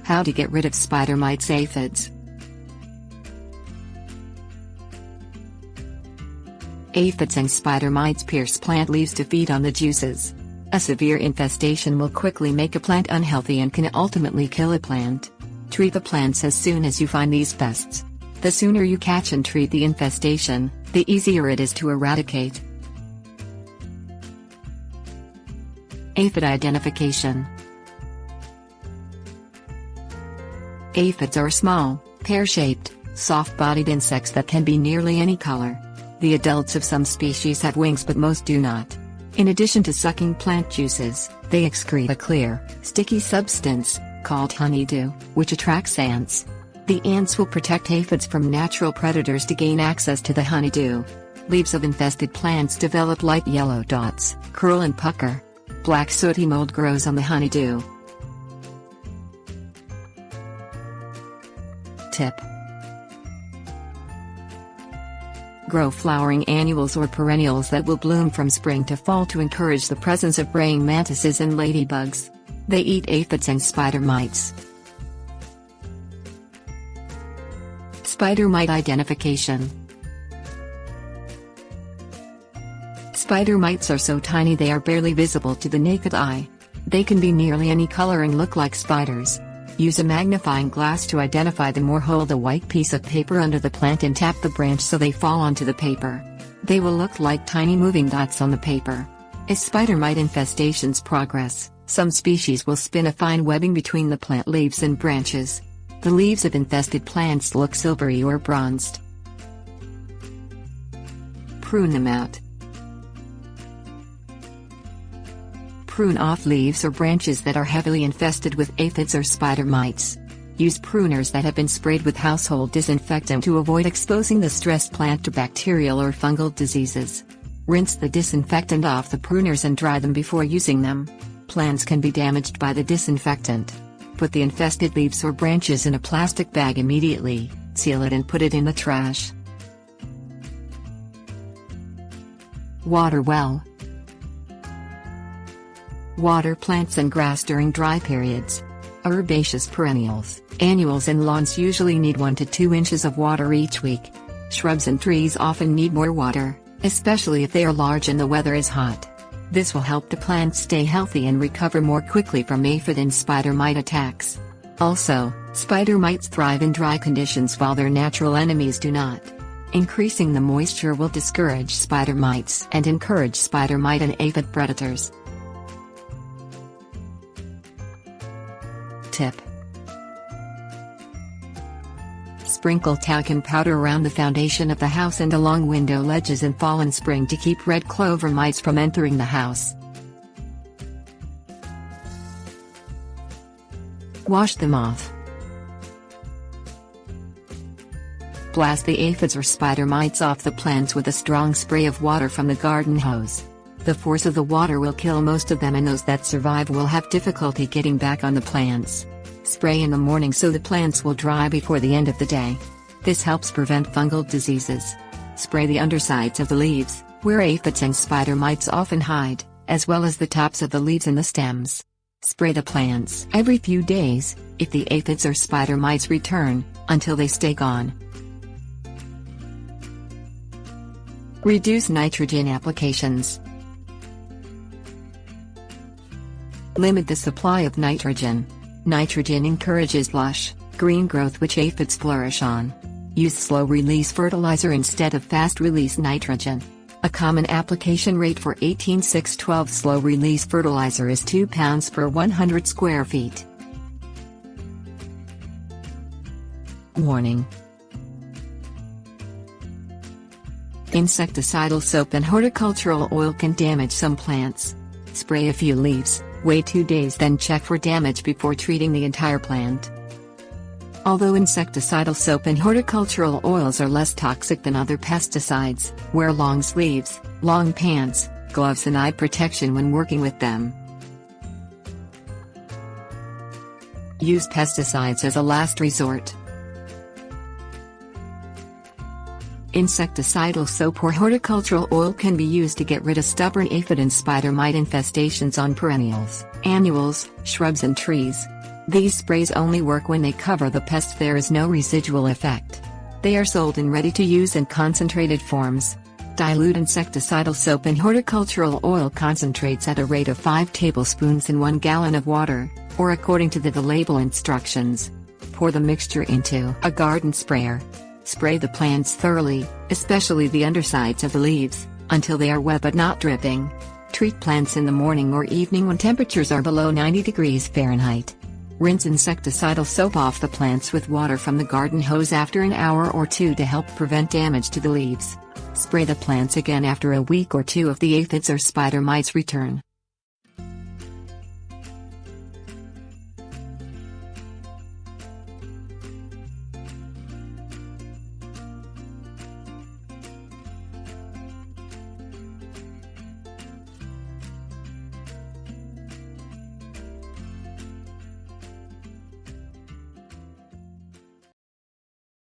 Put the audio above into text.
How to get rid of spider mites aphids. Aphids and spider mites pierce plant leaves to feed on the juices. A severe infestation will quickly make a plant unhealthy and can ultimately kill a plant. Treat the plants as soon as you find these pests. The sooner you catch and treat the infestation, the easier it is to eradicate. Aphid Identification. Aphids are small, pear-shaped, soft-bodied insects that can be nearly any color. The adults of some species have wings but most do not. In addition to sucking plant juices, they excrete a clear, sticky substance, called honeydew, which attracts ants. The ants will protect aphids from natural predators to gain access to the honeydew. Leaves of infested plants develop light yellow dots, curl and pucker. Black sooty mold grows on the honeydew. Tip: grow flowering annuals or perennials that will bloom from spring to fall to encourage the presence of praying mantises and ladybugs. They eat aphids and spider mites. Spider mite identification. Spider mites are so tiny they are barely visible to the naked eye. They can be nearly any color and look like spiders. Use a magnifying glass to identify them or hold a white piece of paper under the plant and tap the branch so they fall onto the paper. They will look like tiny moving dots on the paper. As spider mite infestations progress, some species will spin a fine webbing between the plant leaves and branches. The leaves of infested plants look silvery or bronzed. Prune them out. Prune off leaves or branches that are heavily infested with aphids or spider mites. Use pruners that have been sprayed with household disinfectant to avoid exposing the stressed plant to bacterial or fungal diseases. Rinse the disinfectant off the pruners and dry them before using them. Plants can be damaged by the disinfectant. Put the infested leaves or branches in a plastic bag immediately, seal it and put it in the trash. Water well. Water plants and grass during dry periods. Herbaceous perennials, annuals and lawns usually need 1 to 2 inches of water each week. Shrubs and trees often need more water, especially if they are large and the weather is hot. This will help the plants stay healthy and recover more quickly from aphid and spider mite attacks. Also, spider mites thrive in dry conditions while their natural enemies do not. Increasing the moisture will discourage spider mites and encourage spider mite and aphid predators. Tip: sprinkle talcum powder around the foundation of the house and along window ledges in fall and spring to keep red clover mites from entering the house. Wash them off. Blast the aphids or spider mites off the plants with a strong spray of water from the garden hose. The force of the water will kill most of them and those that survive will have difficulty getting back on the plants. Spray in the morning so the plants will dry before the end of the day. This helps prevent fungal diseases. Spray the undersides of the leaves, where aphids and spider mites often hide, as well as the tops of the leaves and the stems. Spray the plants every few days, if the aphids or spider mites return, until they stay gone. Reduce nitrogen applications. Limit the supply of nitrogen. Nitrogen encourages lush, green growth which aphids flourish on. Use slow-release fertilizer instead of fast-release nitrogen. A common application rate for 18-6-12 slow-release fertilizer is 2 pounds per 100 square feet. Warning: insecticidal soap and horticultural oil can damage some plants. Spray a few leaves, wait 2 days then check for damage before treating the entire plant. Although insecticidal soap and horticultural oils are less toxic than other pesticides, wear long sleeves, long pants, gloves and eye protection when working with them. Use pesticides as a last resort. Insecticidal soap or horticultural oil can be used to get rid of stubborn aphid and spider mite infestations on perennials, annuals, shrubs and trees. These sprays only work when they cover the pest. There is no residual effect. They are sold in ready-to-use and concentrated forms. Dilute insecticidal soap and horticultural oil concentrates at a rate of 5 tablespoons in 1 gallon of water, or according to the label instructions. Pour the mixture into a garden sprayer. Spray the plants thoroughly, especially the undersides of the leaves, until they are wet but not dripping. Treat plants in the morning or evening when temperatures are below 90 degrees Fahrenheit. Rinse insecticidal soap off the plants with water from the garden hose after an hour or 2 to help prevent damage to the leaves. Spray the plants again after a week or 2 if the aphids or spider mites return.